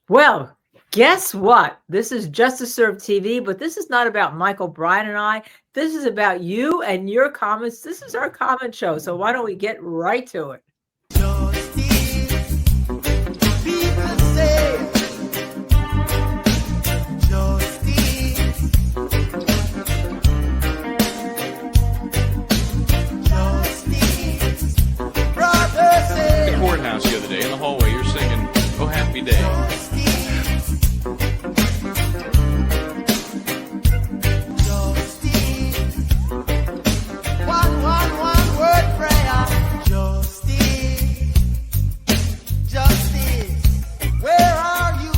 Well, guess what? This is Just to Serve TV, but this is not about Michael Bryan and I. This is about you and your comments. This is our comment show. So why don't we get right to it? Justice, people say, justice, justice, brother say, Courthouse the other day in the hallway, you're singing "Oh Happy Day." One word prayer. Justice, justice, where are you?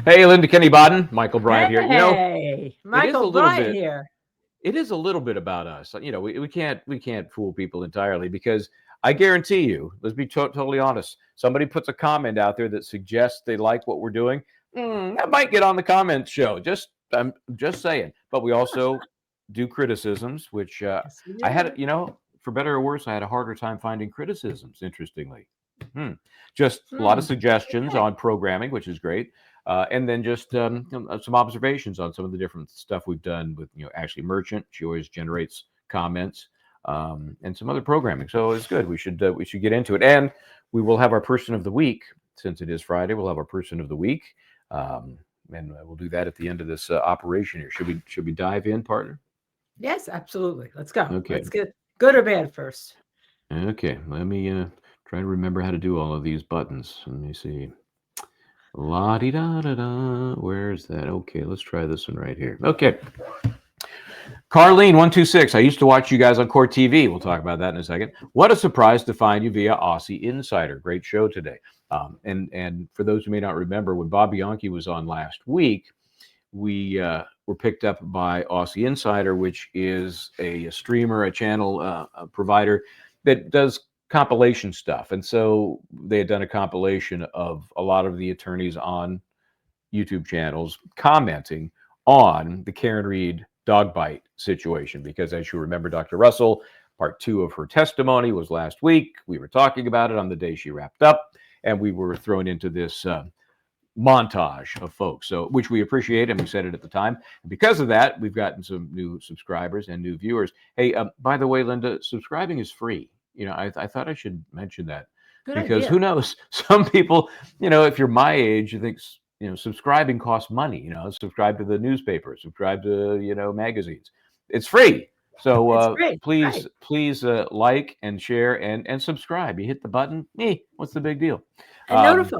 Hey, Linda Kenny Bodden, Michael Bryan here. Hey, Michael Bryan bit- here. It is a little bit about us. We can't fool people entirely, because I guarantee you, let's be totally honest, somebody puts a comment out there that suggests they like what we're doing, that might get on the comments show. I'm just saying. But we also do criticisms, which Yes, we I had, do. for better or worse, I had a harder time finding criticisms, interestingly. Just a lot of suggestions Okay. on programming, which is great. And then just some observations on some of the different stuff we've done with, Ashley Merchant. She always generates comments, and some other programming. So it's good. We should get into it. And we will have our person of the week, since it is Friday. We'll have our person of the week, and we'll do that at the end of this operation here. Should we dive in, partner? Yes, absolutely. Let's go. Okay. Let's get good or bad first. Okay. Let me try to remember how to do all of these buttons. Let me see. La di da da da. Where's that? Okay, let's try this one right here. Okay. Carlene126. I used to watch you guys on Court TV. We'll talk about that in a second. What a surprise to find you via Aussie Insider. Great show today. And for those who may not remember, when Bob Bianchi was on last week, we were picked up by Aussie Insider, which is a streamer, a channel a provider that does compilation stuff. And so they had done a compilation of a lot of the attorneys on YouTube channels commenting on the Karen Reed dog bite situation, because as you remember, Dr. Russell, part 2 of her testimony was last week. We were talking about it on the day she wrapped up, and we were thrown into this montage of folks, so which we appreciate, and we said it at the time. And because of that, we've gotten some new subscribers and new viewers. Hey, by the way, Linda, subscribing is free. I thought I should mention that, Good because idea. who knows? Some people, if you're my age, you think subscribing costs money. Subscribe to the newspaper, subscribe to magazines. It's free. So It's great. please, Right. like and share and subscribe. You hit the button. What's the big deal? And notify.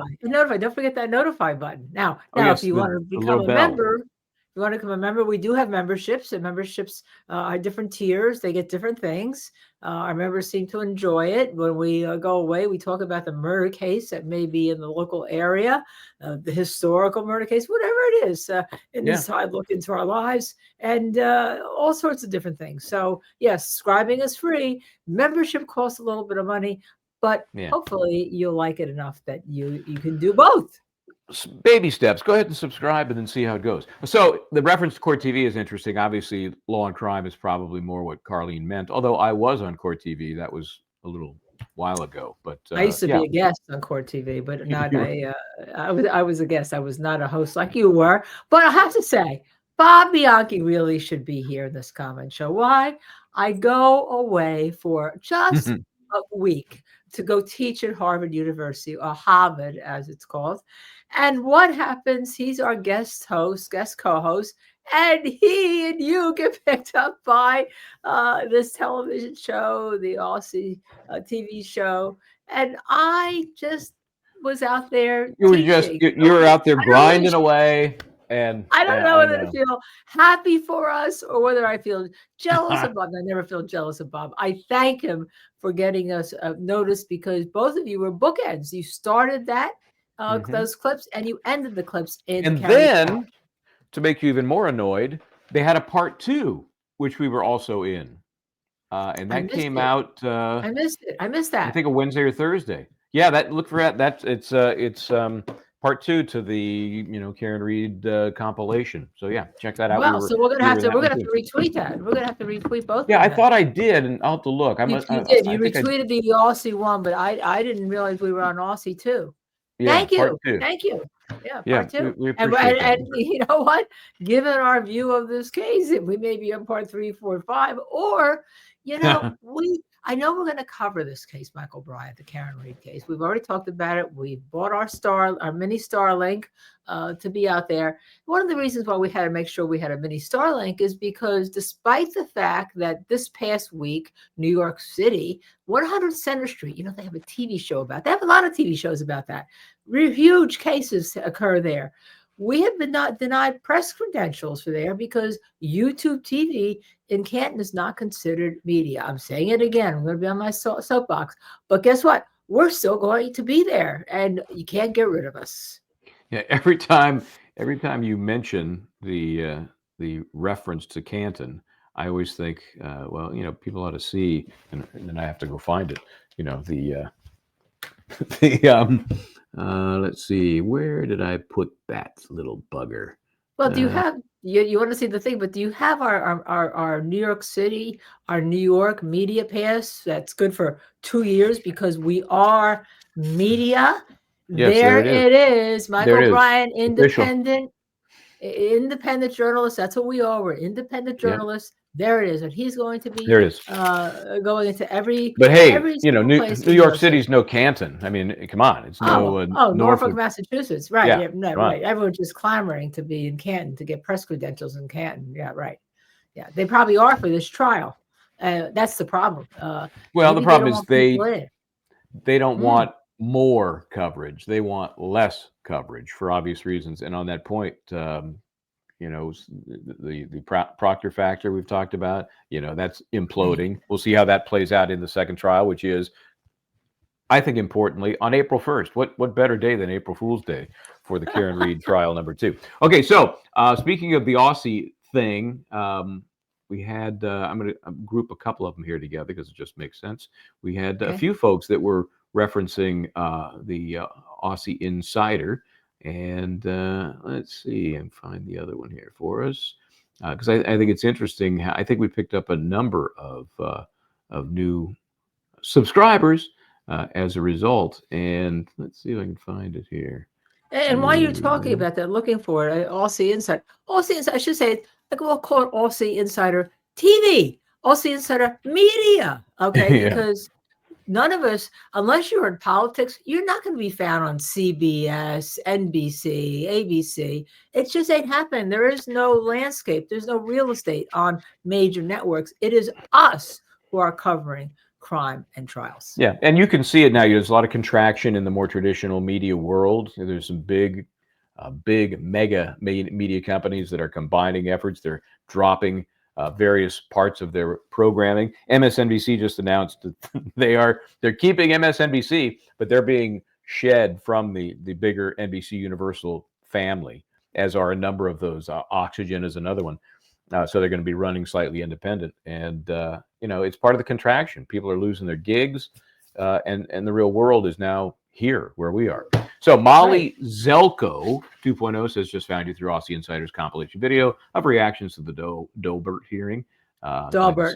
Don't forget that notify button. Now, Yes, if you want to the become little a bell. member, you want to become a member, we do have memberships, and memberships are different tiers. They get different things. Our members seem to enjoy it. When we go away, we talk about the murder case that may be in the local area, the historical murder case, whatever it is, inside look into our lives, and all sorts of different things. So, yes, subscribing is free. Membership costs a little bit of money, but hopefully you'll like it enough that you can do both. Baby steps. Go ahead and subscribe and then see how it goes. So the reference to Court TV is interesting. Obviously, Law and Crime is probably more what Carlene meant, although I was on Court TV. That was a little while ago. But I used to be a guest on Court TV, but not I was a guest. I was not a host like you were. But I have to say, Bob Bianchi really should be here in this comment show. Why? I go away for just a week to go teach at Harvard University, or Harvard as it's called. And what happens? He's our guest co-host, and he and you get picked up by this television show, the Aussie TV show. And I just was out there teaching. You were out there I don't know grinding away. And I don't know whether I feel happy for us or whether I feel jealous of Bob. I never feel jealous of Bob. I thank him for getting us noticed, because both of you were bookends. You started that those clips, and you ended the clips in. And then, to make you even more annoyed, they had a part 2, which we were also in, and that came out. I missed it. I missed that. I think a Wednesday or Thursday. Yeah, look for that. It's part two to the Karen Reed compilation. So yeah, check that out. Well, so We were in that we're one gonna have too. to retweet that. We're gonna have to retweet both Yeah, of I them. thought I did, and I'll have to look. You did. I You think I retweeted the Aussie one, but I didn't realize we were on Aussie too. yeah, Thank part you. two. Thank you. Yeah, Yeah, part two. we And, appreciate that. you know what? Given our view of this case, we may be on part 3, 4, 5, or I know we're going to cover this case, Michael Bryant, the Karen Reed case. We've already talked about it. We bought our mini Starlink to be out there. One of the reasons why we had to make sure we had a mini Starlink is because despite the fact that this past week, New York City, 100 Center Street, they have a TV show about. They have a lot of TV shows about that. Huge cases occur there. We have been not denied press credentials for there because YouTube TV in Canton is not considered media. I'm saying it again. I'm going to be on my soapbox. But guess what? We're still going to be there, and you can't get rid of us. Yeah, every time you mention the reference to Canton, I always think, well, people ought to see, and then I have to go find it. The let's see, where did I put that little bugger? Well, do you have you want to see the thing? But do you have our New York City, our New York media pass? That's good for 2 years because we are media. Yes, there it is. It is. There Michael it is. Bryant, Official. independent journalist. That's what we are. We're independent Yeah. journalists. There it is, and he's going to be There it is. going into every. But hey, every New place York goes to. City's no Canton. I mean, come on, it's no Norfolk, Massachusetts, right? Yeah, Yeah, no, right. right. Everyone's just clamoring to be in Canton to get press credentials in Canton. Yeah, right. Yeah, they probably are for this trial. That's the problem. Well, the maybe problem don't is want people in. they don't Mm. want more coverage. They want less coverage for obvious reasons. And on that point, the Proctor factor we've talked about, that's imploding. We'll see how that plays out in the second trial, which is, I think, importantly, on April 1st. What better day than April Fool's Day for the Karen Reed trial number 2? Okay, so speaking of the Aussie thing, we had, I'm going to group a couple of them here together because it just makes sense. We had a few folks that were referencing the Aussie Insider. And let's see and find the other one here for us, because I think it's interesting. I think we picked up a number of new subscribers as a result. And let's see if I can find it here. And while you're talking about that, looking for it, Aussie Insider. Aussie Insider, I should say, we'll call it Aussie Insider TV, Aussie Insider Media. Okay, Yeah. because none of us, unless you're in politics, you're not going to be found on CBS, NBC, ABC. It just ain't happening. There is no landscape. There's no real estate on major networks. It is us who are covering crime and trials. Yeah, and you can see it now. There's a lot of contraction in the more traditional media world. There's some big mega media companies that are combining efforts. They're dropping various parts of their programming. MSNBC just announced that they're keeping MSNBC, but they're being shed from the bigger NBC Universal family, as are a number of those. Oxygen is another one. So they're going to be running slightly independent, and it's part of the contraction. People are losing their gigs, and the real world is now here where we are. So Molly Zelko 2.0 says, just found you through Aussie Insider's compilation video of reactions to the Dolbert hearing. Daubert.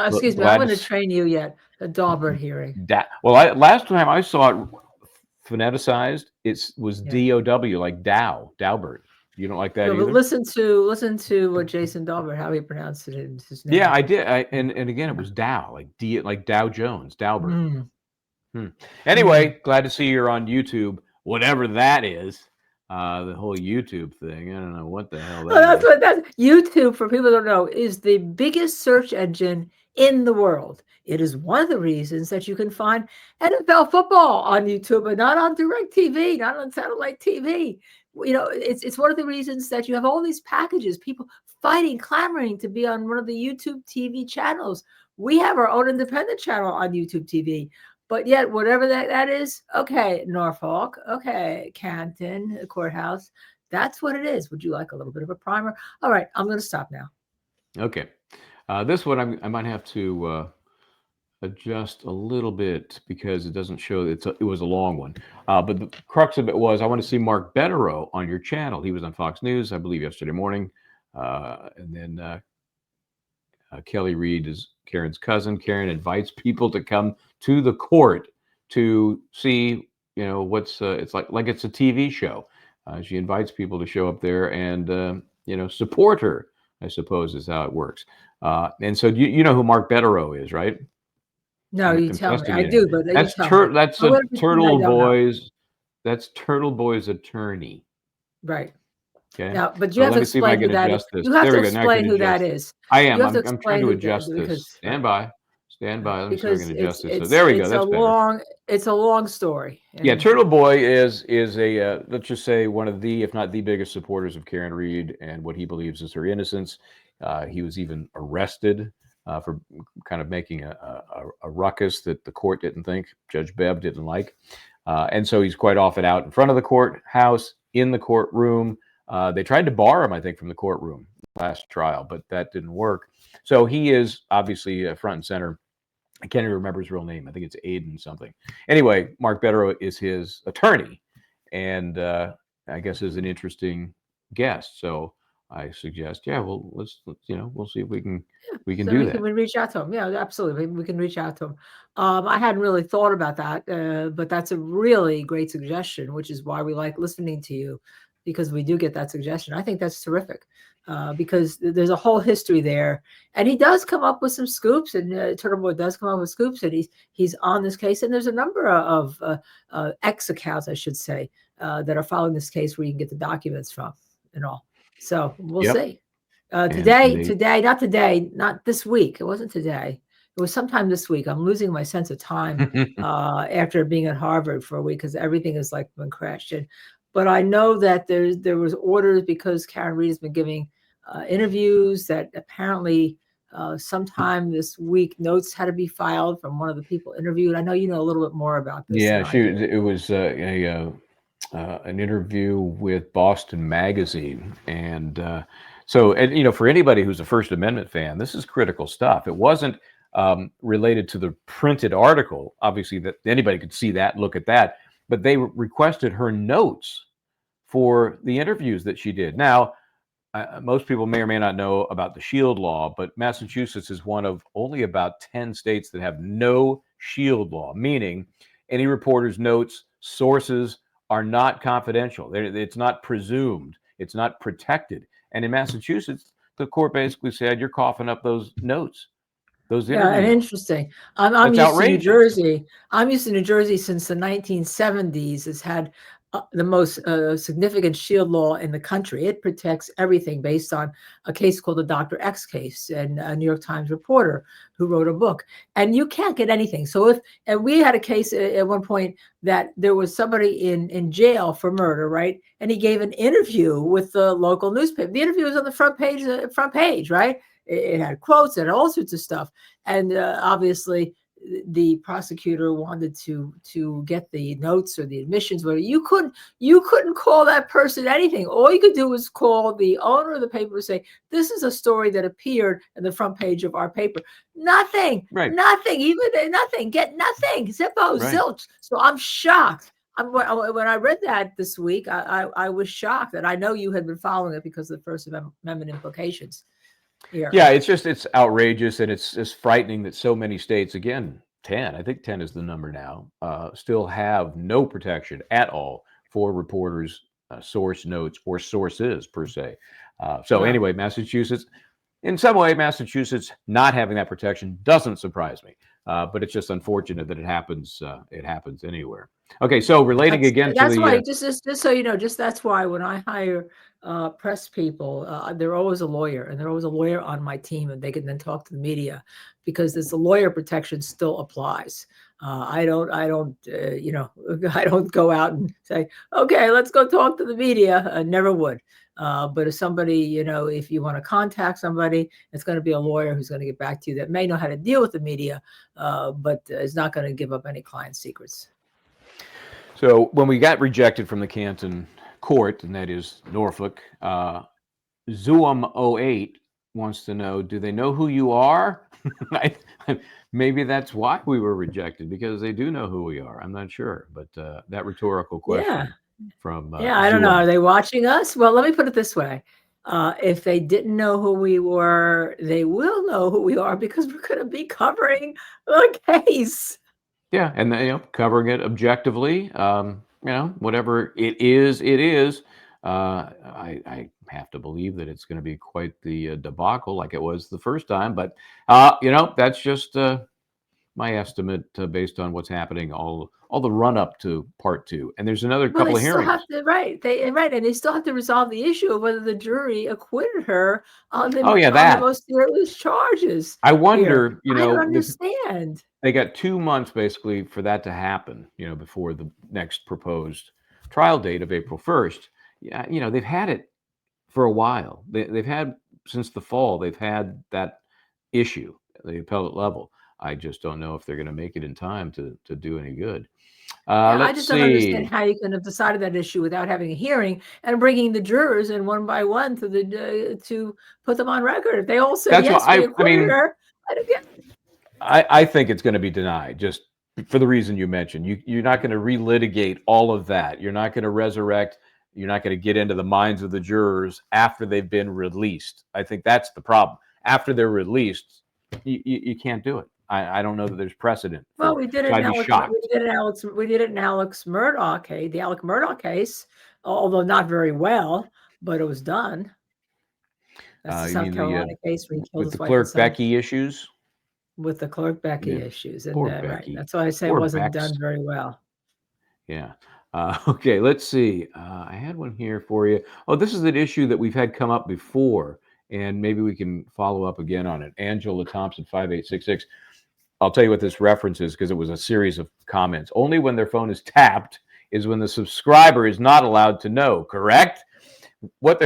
Excuse me, I'm going to train you yet. The Daubert hearing. Last time I saw it phoneticized, it was DOW, like Daubert. You don't like that either? But listen to what Jason Daubert, how he pronounced it in his name. Yeah, I did. And again, it was Dow, like Dow Jones, Daubert. Anyway, glad to see you're on YouTube, whatever that is. The whole YouTube thing. I don't know what the hell that is. That's YouTube, for people who don't know, is the biggest search engine in the world. It is one of the reasons that you can find NFL football on YouTube, but not on direct TV, not on satellite TV. It's one of the reasons that you have all these packages, people fighting, clamoring to be on one of the YouTube TV channels. We have our own independent channel on YouTube TV. But yet, whatever that is, okay, Norfolk, okay, Canton, courthouse, that's what it is. Would you like a little bit of a primer? All right, I'm going to stop now. Okay. This one I might have to adjust a little bit because it doesn't show it was a long one. But the crux of it was I want to see Mark Betterow on your channel. He was on Fox News, I believe, yesterday morning. And then Kelly Reed is Karen's cousin. Karen invites people to come to the court to see, what's it's like it's a TV show. She invites people to show up there and support her, I suppose is how it works. And so you know who Mark Betterow is, right? No, you tell me. I Investigating. do, but you tell me. That's I a wouldn't pretend I Turtle don't know. Boy's that's Turtle Boy's attorney. Right. Okay. Now, but you So have let to me see if I explain who can that is. adjust this. You have There to we go. Now I can explain who that adjust. is. I You am. have to I'm trying explain to who that adjust this. because Stand by. Stand by. Let me see if I because can it's adjust this. So it's there we go. it's a That's better. long story. Yeah, And Turtle Boy is a let's just say one of the, if not the biggest supporters of Karen Reed and what he believes is her innocence. He was even arrested for kind of making a ruckus that the court didn't think, Judge Bev didn't like, and so he's quite often out in front of the courthouse, in the courtroom. They tried to bar him, I think, from the courtroom last trial, but that didn't work. So he is obviously front and center. I can't even remember his real name. I think it's Aiden something. Anyway, Mark Betterow is his attorney, and I guess is an interesting guest. So I suggest, yeah, well, let's we'll see if we can so do we can that. reach out to him. Yeah, absolutely. We can reach out to him. I hadn't really thought about that, but that's a really great suggestion, which is why we like listening to you, because we do get that suggestion. I think that's terrific, because there's a whole history there, and he does come up with some scoops, and Turtle Boy does come up with scoops, and he's on this case, and there's a number of X accounts, I should say, that are following this case where you can get the documents from and all. So we'll Yep. see. And Not this week. It wasn't today. It was sometime this week. I'm losing my sense of time after being at Harvard for a week because everything is like been crashed in. But I know that there was orders because Karen Reed has been giving interviews that apparently sometime this week notes had to be filed from one of the people interviewed. I know you know a little bit more about this than yeah, I do. it was an interview with Boston Magazine, and so and for anybody who's a First Amendment fan, this is critical stuff. It wasn't related to the printed article, obviously that anybody could see that, look at that, but they requested her notes for the interviews that she did. Now, most people may or may not know about the shield law, but Massachusetts is one of only about 10 states that have no shield law, meaning any reporter's notes, sources are not confidential. It's not presumed, it's not protected. And in Massachusetts, the court basically said, you're coughing up those notes, those Yeah, interview and notes. interesting. I'm That's used to New outrageous. Jersey. I'm used to New Jersey since the 1970s. Has had the most significant shield law in the country. It protects everything based on a case called the Dr. X case, and a New York Times reporter who wrote a book. And you can't get anything. So and we had a case at one point that there was somebody in jail for murder, right? And he gave an interview with the local newspaper. The interview was on the front page, right? It had quotes and all sorts of stuff, and obviously the prosecutor wanted to get the notes or the admissions. Where you couldn't call that person anything. All you could do was call the owner of the paper and say, "This is a story that appeared in the front page of our paper." Nothing, Right, nothing. Get nothing. Zippo, right. zilch. So I'm shocked. When I read that this week, I was shocked, and I know you had been following it because of the First Amendment implications here. Yeah, it's outrageous, and it's frightening that so many states, again, 10, I think 10 is the number now, still have no protection at all for reporters, source notes or sources per se. So Yeah. anyway, Massachusetts, in some way, Massachusetts not having that protection doesn't surprise me, but it's just unfortunate that it happens. It happens anywhere. Okay, so relating That's again to that's the why just so you know, just that's why when I hire press people, they're always a lawyer, and they're always a lawyer on my team, and they can then talk to the media because this the lawyer protection still applies. I don't I don't go out and say, okay, let's go talk to the media. I never would. But if somebody, if you want to contact somebody, it's going to be a lawyer who's going to get back to you that may know how to deal with the media, but is not going to give up any client secrets. So when we got rejected from the Canton court, and that is Norfolk, Zoom '08 wants to know, do they know who you are? I, maybe that's why we were rejected, because they do know who we are. I'm not sure, but that rhetorical Yeah. question from Yeah, I don't know. Zoom. Are they watching us? Well, let me put it this way. If they didn't know who we were, they will know who we are because we're going to be covering the case. Yeah, and covering it objectively. Whatever it is, it is. I have to believe that it's going to be quite the debacle, like it was the first time. But that's just my estimate based on what's happening all the run up to part two. And there's another Well, they couple of still hearings. have to, right? And they still have to resolve the issue of whether the jury acquitted her on Oh yeah, the that. most serious charges I here. wonder. I don't understand. They got 2 months basically for that to happen, before the next proposed trial date of April 1st. Yeah, they've had it for a while. They've had since the fall, they've had that issue at the appellate level. I just don't know if they're going to make it in time to do any good. Yeah, I Let's just don't understand see. how you can have decided that issue without having a hearing and bringing the jurors in one by one to put them on record. If they all said That's what yes, we I acquitted mean. her. I don't get. I think it's going to be denied, just for the reason you mentioned. You're not going to relitigate all of that. You're not going to resurrect. You're not going to get into the minds of the jurors after they've been released. I think that's the problem. After they're released, you can't do it. I don't know that there's precedent Well, for we it. did it So in I'd be shocked. We did it in Alex Murdaugh case, the Alex Murdaugh case, although not very well, but it was done. That's the You South mean Carolina case where he killed with his the wife and clerk son Becky issues? with the clerk Becky Yeah, issues, and poor right. Becky. That's why I say it Poor wasn't Bex. done very well. Yeah. Okay, let's see. I had one here for you. Oh, this is an issue that we've had come up before, and maybe we can follow up again on it. Angela Thompson, 5866. I'll tell you what this reference is because it was a series of comments. Only when their phone is tapped is when the subscriber is not allowed to know, correct? What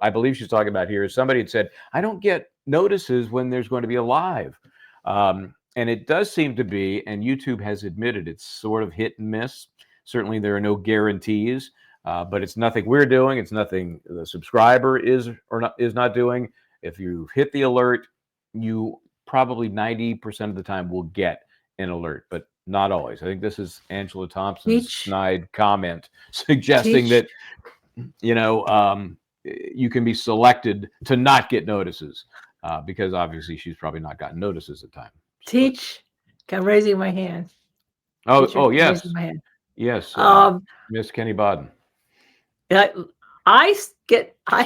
I believe she's talking about here is somebody had said, I don't get notices when there's going to be a live. And it does seem to be, and YouTube has admitted it's sort of hit and miss. Certainly, there are no guarantees, but it's nothing we're doing. It's nothing the subscriber is not doing. If you hit the alert, you probably 90% of the time will get an alert, but not always. I think this is Angela Thompson's snide comment suggesting that you can be selected to not get notices because obviously she's probably not gotten notices at times. Teach. I'm raising my hand. Oh, yes. Raising my hand. Yes. Miss Kenny Bodden. I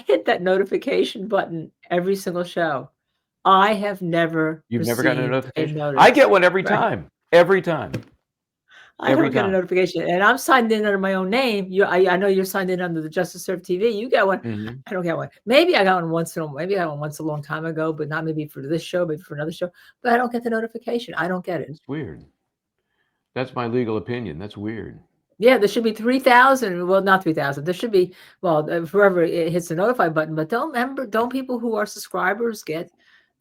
hit that notification button every single show. I have never You've never gotten a notification? notice. I get one every time. Every time. I don't get a notification, and I'm signed in under my own name. I know you're signed in under the Justice Serve TV. You get one. Mm-hmm. I don't get one. Maybe I got one once a long time ago, but not maybe for this show, maybe for another show. But I don't get the notification. I don't get it. It's weird. That's my legal opinion. That's weird. Yeah, there should be 3,000. Well, not 3,000. There should be, whoever it hits the notify button. But don't people who are subscribers get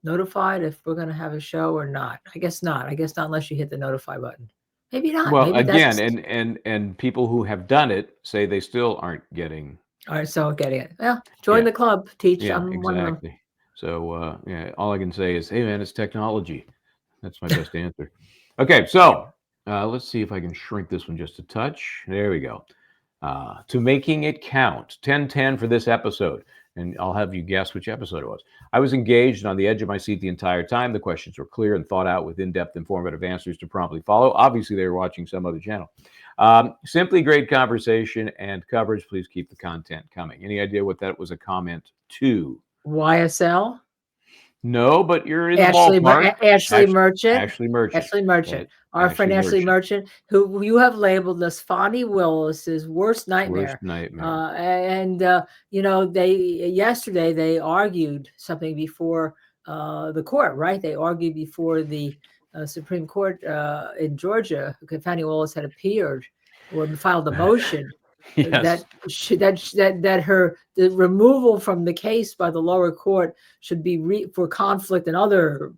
notified if we're going to have a show or not? I guess not. I guess not unless you hit the notify button. Maybe not. Well, maybe again, and people who have done it say they still aren't getting. All right, so getting it. Well, join the club. Teach. Yeah, I'm exactly. one of them. So all I can say is, hey man, it's technology. That's my best answer. Okay, so let's see if I can shrink this one just a touch. There we go. To making it count, 10-10 for this episode. And I'll have you guess which episode it was. I was engaged and on the edge of my seat the entire time. The questions were clear and thought out with in-depth, informative answers to promptly follow. Obviously, they were watching some other channel. Simply great conversation and coverage. Please keep the content coming. Any idea what that was a comment to? YSL? No, but you're in the ballpark. Ashley Merchant. Ashley Merchant. Ashley Merchant. Our friend Ashley Merchant, who you have labeled as Fonnie Willis's worst nightmare. Worst nightmare. Yesterday they argued something before the court, right? They argued before the Supreme Court in Georgia. Fonnie Willis had appeared or filed a motion. Yes. that the removal from the case by the lower court should be for conflict and other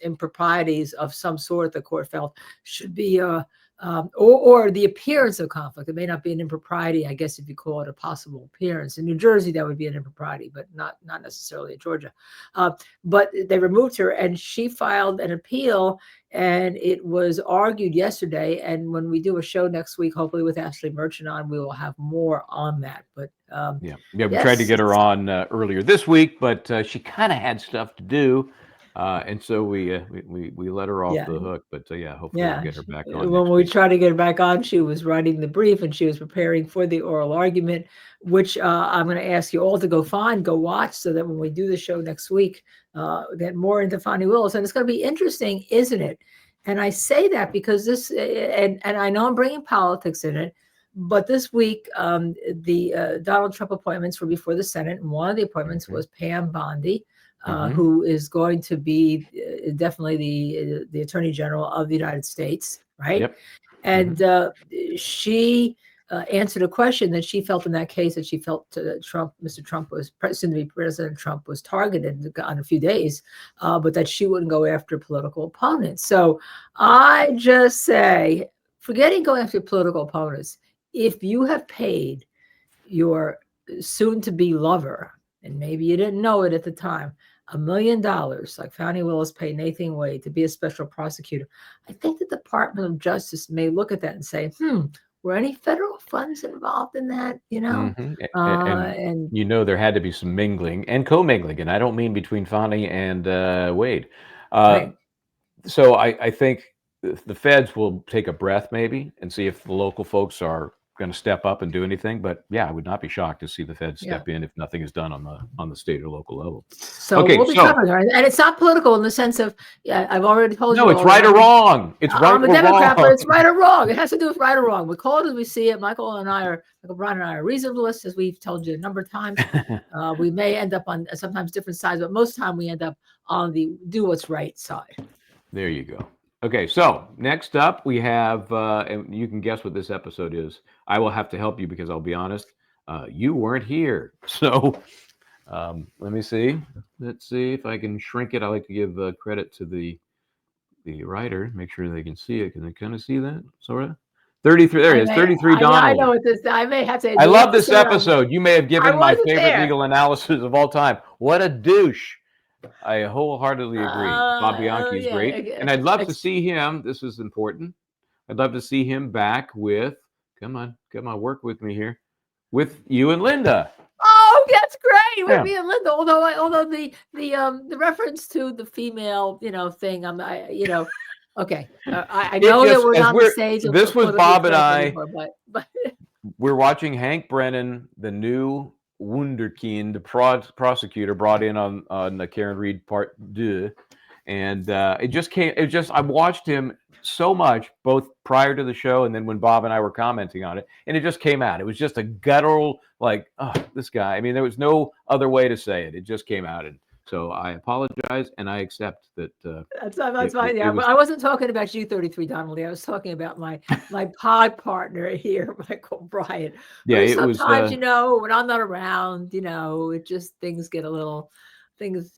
improprieties of some sort. The court felt should be or the appearance of conflict. It may not be an impropriety, I guess, if you call it a possible appearance. In New Jersey, that would be an impropriety, but not necessarily in Georgia. But they removed her, and she filed an appeal, and it was argued yesterday. And when we do a show next week, hopefully with Ashley Merchant on, we will have more on that. But yeah, we tried to get her on earlier this week, but she kind of had stuff to do. And so we let her off the hook, but hopefully we'll get her back on. When we tried to get her back on, she was writing the brief and she was preparing for the oral argument, which I'm going to ask you all to go watch, so that when we do the show next week, get more into Fani Willis. And it's going to be interesting, isn't it? And I say that because this, and I know I'm bringing politics in it, but this week, the Donald Trump appointments were before the Senate, and one of the appointments was Pam Bondi. Who is going to be definitely the Attorney General of the United States, right? Yep. And she answered a question that she felt in that case, that she felt Mr. Trump was, soon to be President Trump was targeted on a few days, but that she wouldn't go after political opponents. So I just say, forgetting going after political opponents, if you have paid your soon-to-be lover, and maybe you didn't know it at the time, $1 million, like Fani Willis paid Nathan Wade to be a special prosecutor, I think the Department of Justice may look at that and say, were any federal funds involved in that? You know, and you know, there had to be some mingling and commingling, and I don't mean between Fani and Wade. Right. So I think the feds will take a breath maybe and see if the local folks are going to step up and do anything. But yeah, I would not be shocked to see the feds step in if nothing is done on the state or local level. So we'll be covering her, and it's not political in the sense of, I've already told you. No, it's right or wrong. It's right or wrong. I'm a Democrat, but it's right or wrong. It has to do with right or wrong. We call it as we see it. Michael Brian and I are reasonableists, as we've told you a number of times. We may end up on sometimes different sides, but most of the time we end up on the do what's right side. There you go. Okay, so next up we have, and you can guess what this episode is. I will have to help you because I'll be honest, you weren't here. So let me see. Let's see if I can shrink it. I like to give credit to the writer, make sure they can see it. Can they kind of see that? Sort of. 33. There it is. 33 Donald. I know what this. I may have to. I love this episode. You may have given my favorite legal analysis of all time. What a douche. I wholeheartedly agree. Bob Bianchi's great. And I'd love to see him. This is important. I'd love to see him back with, come on, work with me here, with you and Linda. Oh, that's great. With me and Linda. Although the reference to the female, thing, okay. I know that we're on the stage. This was Bob and I. But we're watching Hank Brennan, the new Wunderkind, the prosecutor brought in on the Karen Reed Part 2, and I watched him so much, both prior to the show and then when Bob and I were commenting on it, and it just came out. It was just a guttural, like, oh, this guy. I mean, there was no other way to say it. It just came out, and so I apologize, and I accept that. That's fine. I wasn't talking about you, 33 Donnelly. I was talking about my pod partner here, Michael Bryant. Yeah, it sometimes, was. when I'm not around, it just things get a little things.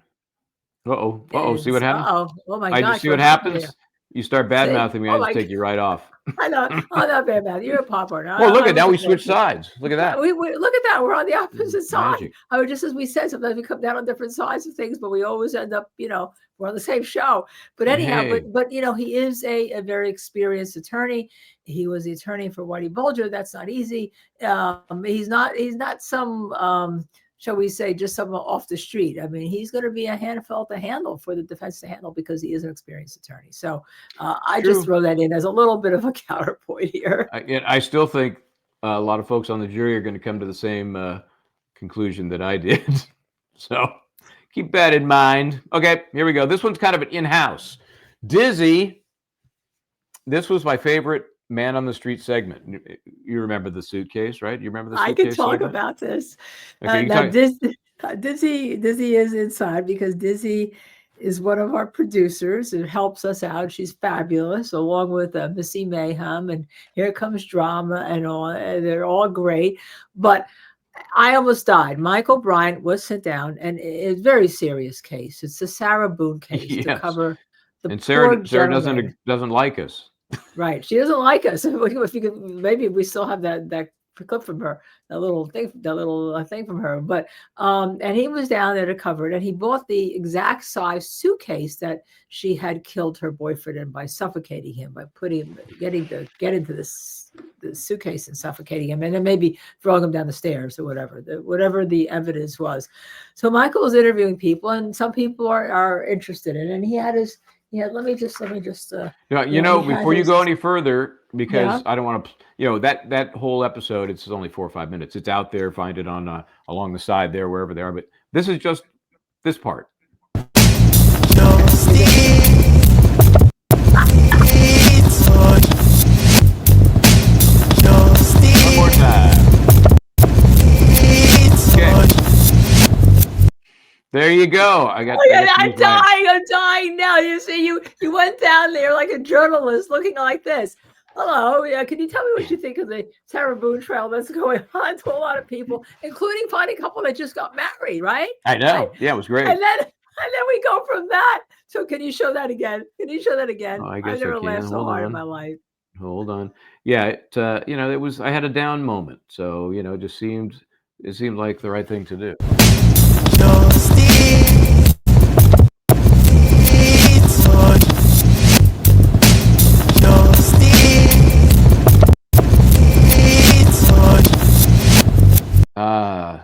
See what happens? Oh my I gosh! just see what happens. You start bad mouthing me, I just take you right off. I know. I'm not bad mouth. You're a pod partner. Well, look at now we switch sides. Look at that. We look at that. We're on the opposite side. Magic. Just as we said, sometimes we come down on different sides of things, but we always end up, we're on the same show. But anyhow, Hey. but he is a very experienced attorney. He was the attorney for Whitey Bulger. That's not easy. He's not some shall we say, just someone off the street. I mean, he's going to be a handful to handle for the defense to handle because he is an experienced attorney. So I just throw that in as a little bit of a counterpoint here. I still think a lot of folks on the jury are going to come to the same conclusion that I did. So keep that in mind. Okay, here we go. This one's kind of an in-house. Dizzy, this was my favorite Man on the Street segment. You remember the suitcase, right? You remember the suitcase? I can talk about this. Okay, now, Dizzy is inside because Dizzy is one of our producers who helps us out. She's fabulous, along with Missy Mayhem and Here Comes Drama and all. They're all great. But I almost died. Michael Bryant was sent down, and it's a very serious case. It's the Sarah Boone case to cover the and Sarah poor doesn't like us. Right. She doesn't like us. If you could, maybe we still have that clip from her, that little thing from her. But and he was down there to cover it, and he bought the exact size suitcase that she had killed her boyfriend in by suffocating him, by getting to get into the suitcase and suffocating him, and then maybe throwing him down the stairs or whatever the evidence was. So Michael was interviewing people, and some people are interested in it. And he had his let me just he had Before you his go any further, yeah. because I don't want to, that whole episode, it's only 4 or 5 minutes. It's out there. Find it on along the side there, wherever they are. But this is just this part. One more time. Okay. There you go. I got to use my. I'm dying now. You see, you went down there like a journalist looking like this. Hello, yeah. Can you tell me what you think of the Sarah Boone trail that's going on to a lot of people, including finding a couple that just got married, right? I know. Right? Yeah, it was great. And then we go from that. So can you show that again? Can you show that again? Oh, I I've guess I never can. laughed so Hold hard in on. my life. Hold on. Yeah, it was. I had a down moment, so it seemed like the right thing to do.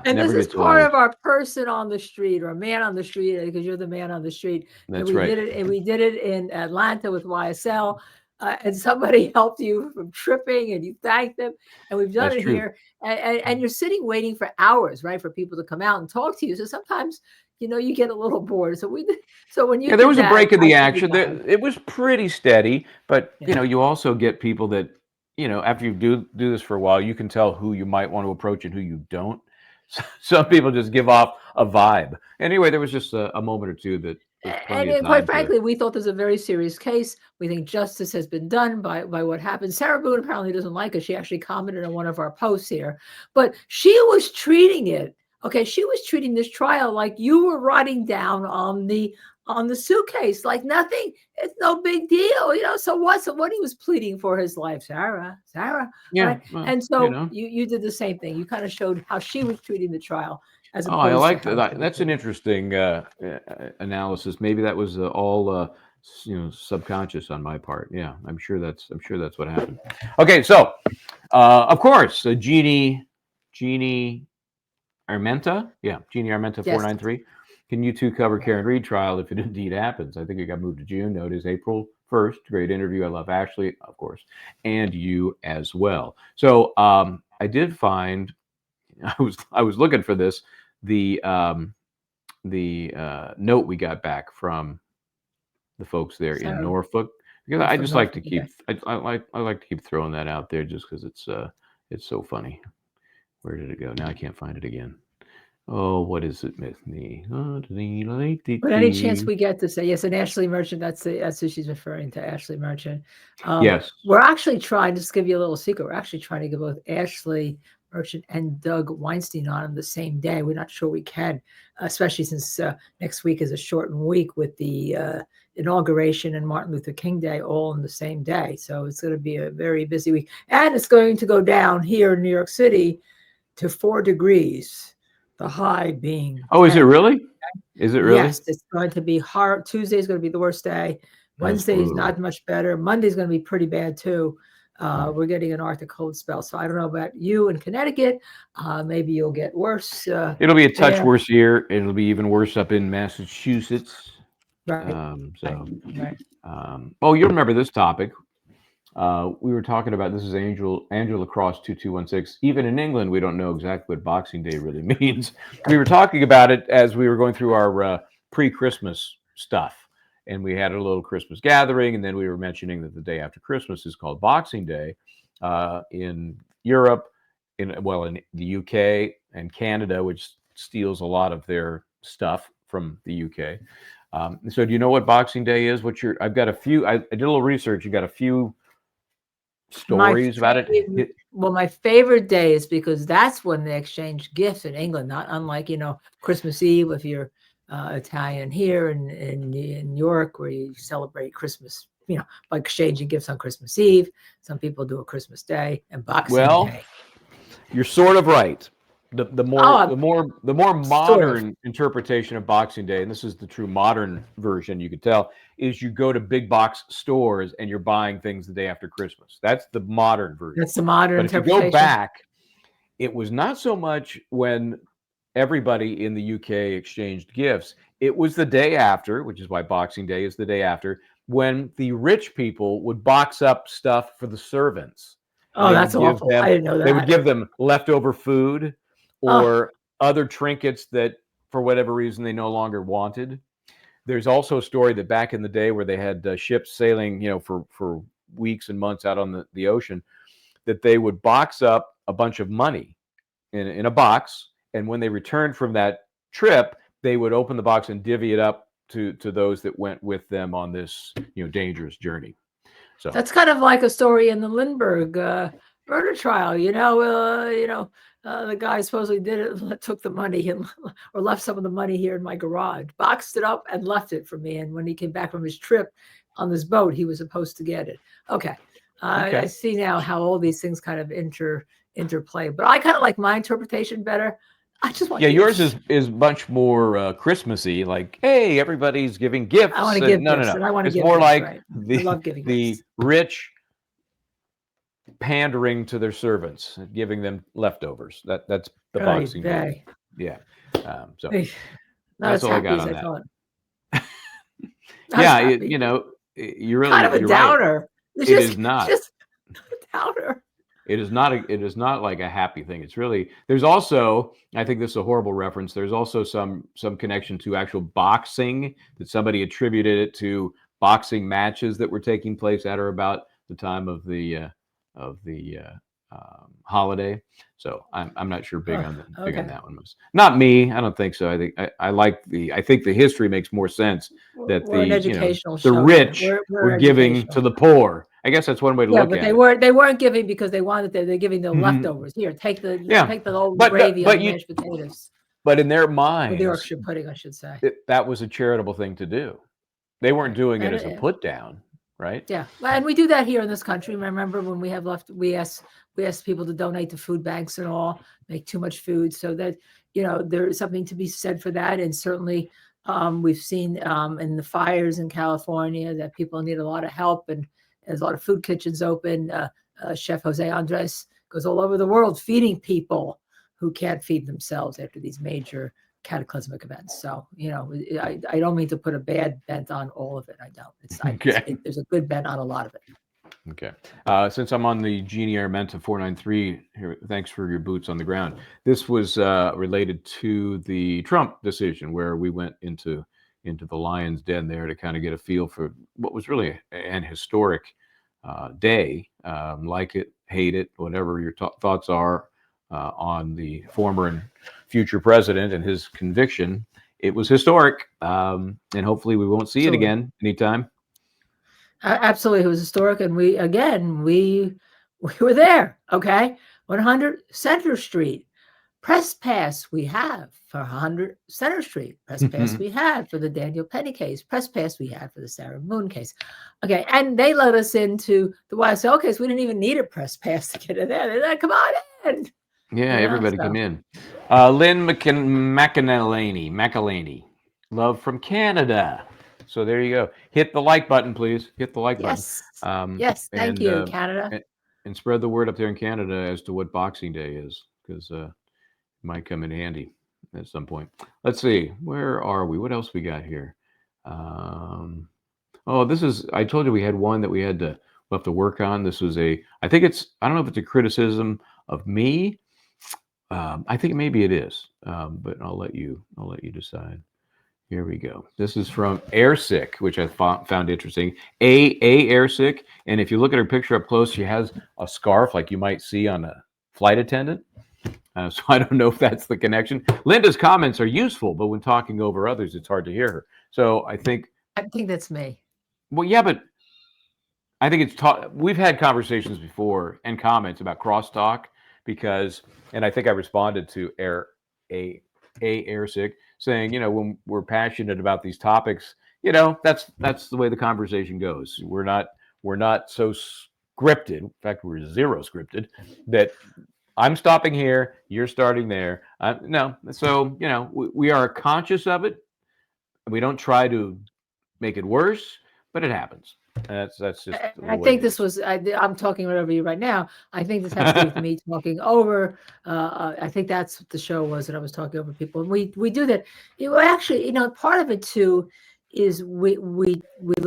And this Never is gets part old. of our person on the street or a man on the street, because you're the man on the street. And That's we right. did it, and we did it in Atlanta with YSL. And somebody helped you from tripping, and you thanked them. And we've done That's it true. here. And you're sitting waiting for hours, right, for people to come out and talk to you. So sometimes, you get a little bored. So when you Yeah, there did was a that, break in I the said, "You action. guys." It was pretty steady, but Yeah. you also get people that after you do this for a while, you can tell who you might want to approach and who you don't. Some people just give off a vibe. Anyway, there was just a moment or two that was plenty And of quite time to. frankly, we thought this was a very serious case. We think justice has been done by what happened. Sarah Boone apparently doesn't like us. She actually commented on one of our posts here, but she was treating it. Okay, she was treating this trial like you were writing down on the suitcase, like nothing. It's no big deal. So what he was pleading for his life, Sarah, Yeah, right? well, And so you did the same thing. You kind of showed how she was treating the trial as Oh, I opposed to like how that. she was That's an treating. interesting analysis. Maybe that was all subconscious on my part. Yeah, I'm sure that's what happened. Okay, so of course, Jeannie Armenta. Yeah, Jeannie Armenta Yes. 493. Can you two cover Karen Reed trial if it indeed happens? I think it got moved to June. No, it is April 1st. Great interview. I love Ashley, of course, and you as well. So I did find I was looking for this the note we got back from the folks there in So Norfolk, because oh, I from just like to Norfolk, keep okay. I like to keep throwing that out there just because it's so funny. Where did it go? Now I can't find it again. Oh, what is it with me? But any chance we get to say yes, and Ashley Merchant, that's who she's referring to, Ashley Merchant. Yes. We're actually trying, just to give you a little secret, we're actually trying to get both Ashley Merchant and Doug Weinstein on the same day. We're not sure we can, especially since next week is a shortened week with the inauguration and Martin Luther King Day all on the same day. So it's going to be a very busy week. And it's going to go down here in New York City to 4 degrees, the high being Oh, is it 10. really? Is it really? Yes, it's going to be hard. Tuesday is going to be the worst day. That's Wednesday is brutal. not much better. Monday's going to be pretty bad too. Hmm. We're getting an Arctic cold spell. So I don't know about you in Connecticut. Maybe you'll get worse It'll be a touch there. worse here. It'll be even worse up in Massachusetts. Right. So, Right. oh, you remember this topic? We were talking about this is Angela Cross 2216. Even in England, we don't know exactly what Boxing Day really means. We were talking about it as we were going through our pre-Christmas stuff, and we had a little Christmas gathering, and then we were mentioning that the day after Christmas is called Boxing Day in Europe, in the UK and Canada, which steals a lot of their stuff from the UK. So, do you know what Boxing Day is? I've got a few. I did a little research. You got a few My stories about it. well, my favorite day is because that's when they exchange gifts in England, not unlike, Christmas Eve if you're Italian here in New York, where you celebrate Christmas by exchanging gifts on Christmas Eve. Some people do a Christmas Day and Boxing Well, Day. you're sort of right. The more modern interpretation of Boxing Day, and this is the true modern version, you could tell, is you go to big box stores and you're buying things the day after Christmas. That's the modern version. That's the modern But if you interpretation. go back, it was not so much when everybody in the UK exchanged gifts. It was the day after, which is why Boxing Day is the day after, when the rich people would box up stuff for the servants. Oh, that's awful. I didn't know that. They would give them leftover food or other trinkets that, for whatever reason, they no longer wanted. There's also a story that back in the day where they had ships sailing, for weeks and months out on the ocean, that they would box up a bunch of money in a box, and when they returned from that trip, they would open the box and divvy it up to those that went with them on this dangerous journey. So that's kind of like a story in the Lindbergh murder trial. The guy supposedly did it, took the money or left some of the money here in my garage, boxed it up and left it for me. And when he came back from his trip on this boat, he was supposed to get it. Okay. I see now how all these things kind of interplay, but I kind of like my interpretation better. I just want yours is much more Christmassy, like, hey, everybody's giving gifts. I want to give gifts, no. And I want to it's give more gifts, like right. I love giving the gifts. Rich pandering to their servants, giving them leftovers. That's the Boxing Day. Yeah. So that's all I got on that. Yeah, you really kind of a downer. Right. It is not. Just a downer. It is not like a happy thing. It's really, there's also, I think this is a horrible reference, there's also some connection to actual boxing, that somebody attributed it to boxing matches that were taking place at or about the time of the holiday. So I'm not sure big on that one. Was not me. I don't think so. I think I think the history makes more sense that the rich were giving to the poor. I guess that's one way to look at it. They weren't giving because they wanted they're giving the leftovers. Here, take the old gravy on the mashed potatoes. But in their minds, the Yorkshire pudding, I should say, that was a charitable thing to do. They weren't doing it as a put down, right? Yeah, and we do that here in this country. Remember when we have left, we ask people to donate to food banks and all, make too much food, so that there is something to be said for that. And certainly, we've seen in the fires in California that people need a lot of help, and there's a lot of food kitchens open. Chef Jose Andres goes all over the world feeding people who can't feed themselves after these major cataclysmic events. So, I don't mean to put a bad bent on all of it. I don't. There's a good bent on a lot of it. Okay. Since I'm on the Jeannie Armenta 493 here, thanks for your boots on the ground. This was related to the Trump decision, where we went into the lion's den there to kind of get a feel for what was really an historic day. Like it, hate it, whatever your thoughts are on the former and future president and his conviction. It was historic, and hopefully we won't see it again anytime. Absolutely, it was historic, and we were there. Okay, 100 Center Street. Press pass we have for 100 Center Street. Press pass we had for the Daniel Penny case. Press pass we had for the Sarah Moon case. Okay, and they let us into the YSL case. We didn't even need a press pass to get in there. They said, "Come on in." Yeah, everybody come in. Lynn McElhaney, love from Canada. So there you go. Hit the like button, please. Hit the like button. Yes, thank you, Canada. And spread the word up there in Canada as to what Boxing Day is, because it might come in handy at some point. Let's see. Where are we? What else we got here? This is, I told you we had one that we'll have to work on. This was I don't know if it's a criticism of me. I think maybe it is, but I'll let you decide. Here we go. This is from Airsick, which I found interesting. Airsick, and if you look at her picture up close, she has a scarf like you might see on a flight attendant. So I don't know if that's the connection. Linda's comments are useful, but when talking over others, it's hard to hear her. So I think that's me. Well, yeah, but I think we've had conversations before and comments about crosstalk and I think I responded to Airsick saying, when we're passionate about these topics, that's the way the conversation goes. We're not so scripted. In fact, we're zero scripted. That I'm stopping here, you're starting there. No, so we are conscious of it. We don't try to make it worse, but it happens. That's just the I way think it this is. was, I'm talking right over you right now. I think this had to do with me talking over. I think that's what the show was, that I was talking over people. And we do that. Actually, part of it too is we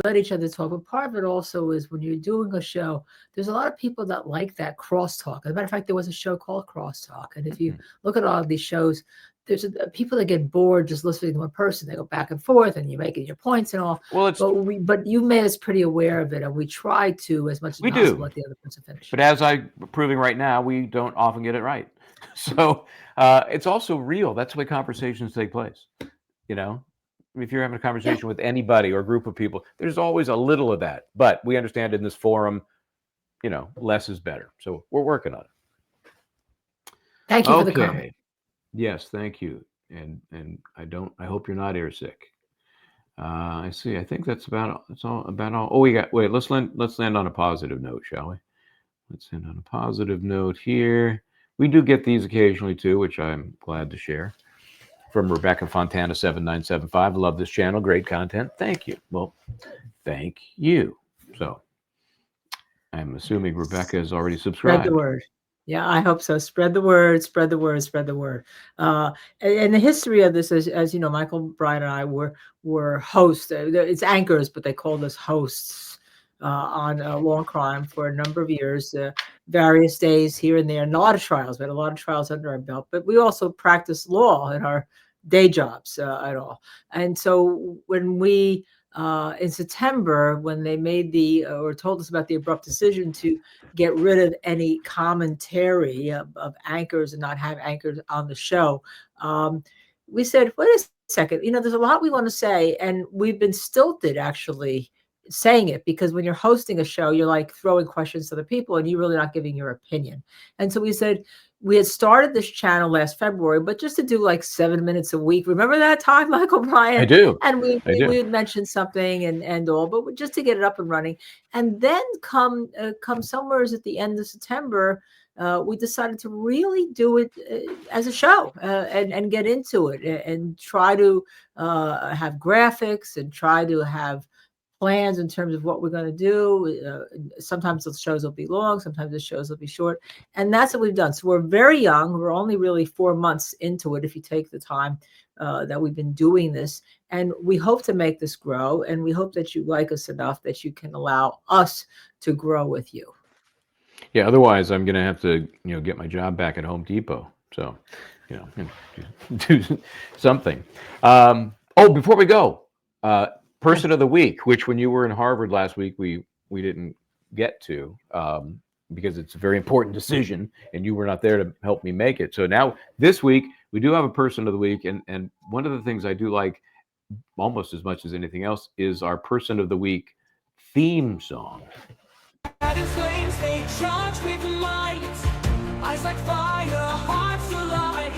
let each other talk, but part of it also is when you're doing a show, there's a lot of people that like that crosstalk. As a matter of fact, there was a show called Crosstalk, and if you look at all of these shows, there's people that get bored just listening to one person. They go back and forth, and you're making your points and all. Well, it's But you made us pretty aware of it, and we try to, as much as we possible, do, let the other person finish. but as I'm proving right now, we don't often get it right. So it's also real. That's the way conversations take place. You know, if you're having a Yeah. conversation with anybody or a group of people, there's always a little of that. But we understand in this forum, less is better. So we're working on it. Thank you for the comment. Okay. Yes, thank you. And I hope you're not airsick. I see. I think that's about all. Oh, wait, let's land on a positive note, shall we? Let's end on a positive note here. We do get these occasionally too, which I'm glad to share. From Rebecca Fontana 7975. Love this channel. Great content. Thank you. Well, thank you. So I'm assuming Rebecca has already Spread the subscribed. word. Yeah, I hope so. Spread the word, spread the word, spread the word. And the history of this, as you know, Michael, Brian, and I were hosts. It's anchors, but they called us hosts on Law and Crime for a number of years, various days here and there, and a lot of trials. We had a lot of trials under our belt, but we also practiced law in our day jobs at all. And so when we in September, when they made or told us about the abrupt decision to get rid of any commentary of anchors and not have anchors on the show, we said, wait a second, there's a lot we want to say, and we've been stilted actually saying it, because when you're hosting a show, you're like throwing questions to the people and you're really not giving your opinion. And so we said, we had started this channel last February, but just to do like 7 minutes a week. Remember that time, Michael, Brian? I do. And we I do. would mention something and all, but just to get it up and running. And then come somewhere at the end of September, we decided to really do it as a show and get into it and try to have graphics and try to have plans in terms of what we're going to do. Sometimes the shows will be long, sometimes the shows will be short, and that's what we've done. So we're very young. We're only really 4 months into it, if you take the time that we've been doing this, and we hope to make this grow, and we hope that you like us enough that you can allow us to grow with you. Yeah, otherwise I'm going to have to, get my job back at Home Depot. So, do something. Before we go, Person of the week, which when you were in Harvard last week, we didn't get to because it's a very important decision, and you were not there to help me make it. So now this week we do have a person of the week, and one of the things I do like almost as much as anything else is our person of the week theme song. Flames, they charge with light. Eyes like fire, hearts alight.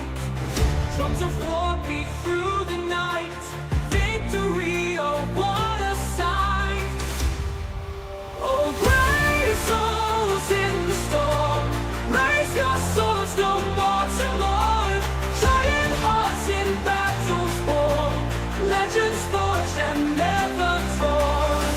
Drums of war beat through the night. Victory, oh what a sight. Oh brave souls in the storm, raise your swords, no more to mourn. Giant hearts in battles born, legends forged and never torn.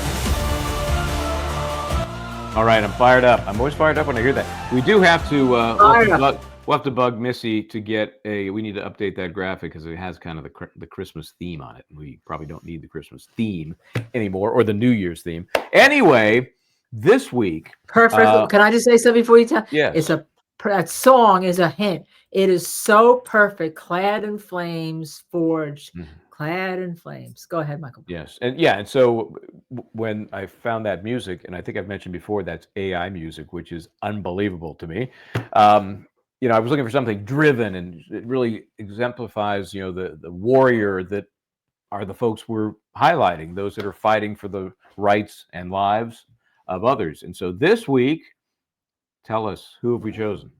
All right, I'm fired up. I'm always fired up when I hear that. We do have to we'll have to bug Missy to get we need to update that graphic because it has kind of the Christmas theme on it. We probably don't need the Christmas theme anymore, or the New Year's theme. Anyway, this week. Perfect. Can I just say something before you tell? Yes. That song is a hint. It is so perfect. Clad in flames, forged. Mm-hmm. Clad in flames. Go ahead, Michael. Yes. And so when I found that music, and I think I've mentioned before, that's AI music, which is unbelievable to me. I was looking for something driven, and it really exemplifies, the warrior that are the folks we're highlighting, those that are fighting for the rights and lives of others. And so this week, tell us, who have we chosen?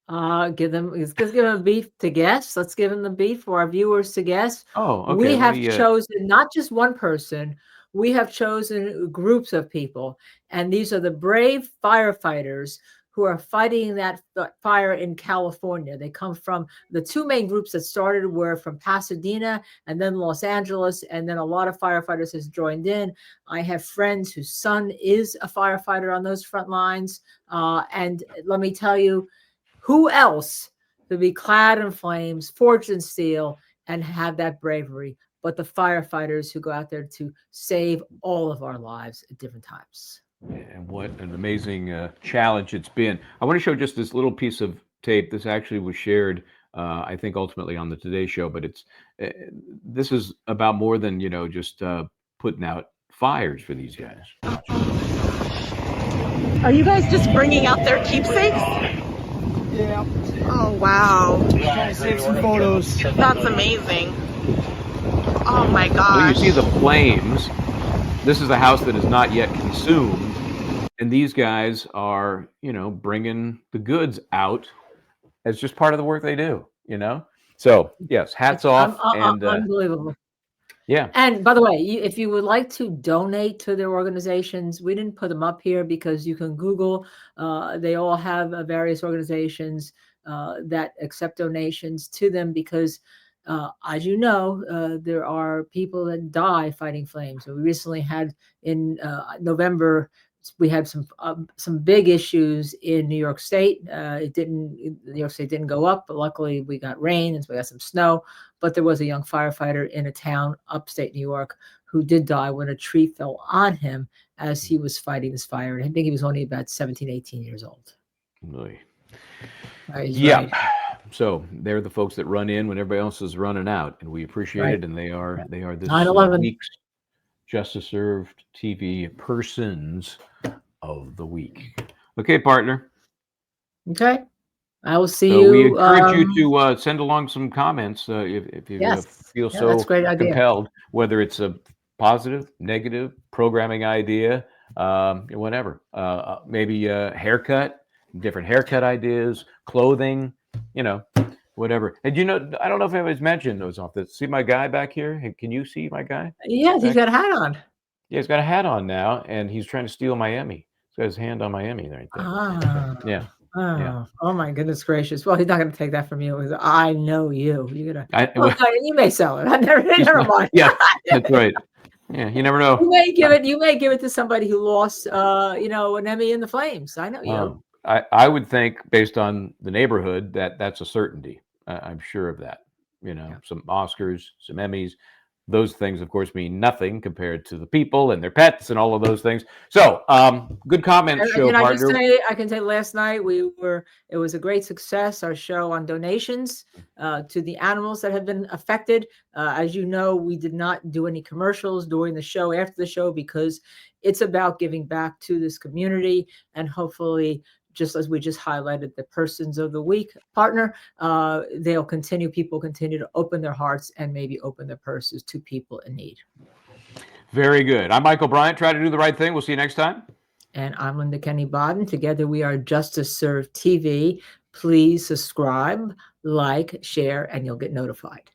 Let's give them a beef to guess. Let's give them the beef for our viewers to guess. Oh, okay. We Let have me. chosen not just one person, we have chosen groups of people. And these are the brave firefighters who are fighting that fire in California. They come from the two main groups that started were from Pasadena and then Los Angeles. And then a lot of firefighters has joined in. I have friends whose son is a firefighter on those front lines. And let me tell you, who else could be clad in flames, forged in steel, and have that bravery but the firefighters who go out there to save all of our lives at different times? And what an amazing challenge it's been. I want to show just this little piece of tape. This actually was shared, I think, ultimately on the Today Show. But this is about more than just putting out fires for these guys. Are you guys just bringing out their keepsakes? Yeah. Oh, wow. Trying to save some photos. That's amazing. Oh my Well, you gosh. see the flames. This is a house that is not yet consumed, and these guys are, bringing the goods out as just part of the work they do. So yes, hats off, and Unbelievable. yeah. And by the way, if you would like to donate to their organizations, we didn't put them up here because you can Google. They all have various organizations that accept donations to them because, as you know, there are people that die fighting flames. So we recently had in November, we had some big issues in New York State. New York State didn't go up, but luckily we got rain and so we got some snow. But there was a young firefighter in a town upstate New York who did die when a tree fell on him as he was fighting this fire. And I think he was only about 17, 18 years old. Really. Yeah. Right. So they're the folks that run in when everybody else is running out, and we appreciate Right. it. And they are this 9/11. week's Justice Served TV Persons of the Week. Okay, partner. Okay. I will see So you. we encourage you to send along some comments if you Yes. feel Yeah, so that's a great idea. compelled, whether it's a positive, negative, programming idea, whatever. Maybe a haircut, different haircut ideas, clothing, whatever. And I don't know if anybody's mentioned those off this. See my guy back here? Hey, can you see my guy? Yes, he's got a hat on. Yeah, he's got a hat on now, and he's trying to steal my Emmy. He's got his hand on my Emmy right there. Ah. Yeah. Oh, Yeah. oh my goodness gracious. Well, he's not going to take that from you. I know you. You're going to, Well, you may sell it. Never mind. Yeah, that's right. Yeah, you never know. You may give it to somebody who lost, an Emmy in the flames. I know you. I would think, based on the neighborhood, that's a certainty. I'm sure of that. Some Oscars, some Emmys. Those things, of course, mean nothing compared to the people and their pets and all of those things. So, good comments, show partner. I can say last night it was a great success. Our show on donations to the animals that have been affected. As you know, we did not do any commercials during the show, after the show, because it's about giving back to this community and hopefully, just as we just highlighted, the Persons of the Week partner, people continue to open their hearts and maybe open their purses to people in need. Very good. I'm Michael Bryant. Try to do the right thing. We'll see you next time. And I'm Linda Kenny Bodden. Together we are Justice Served TV. Please subscribe, like, share, and you'll get notified.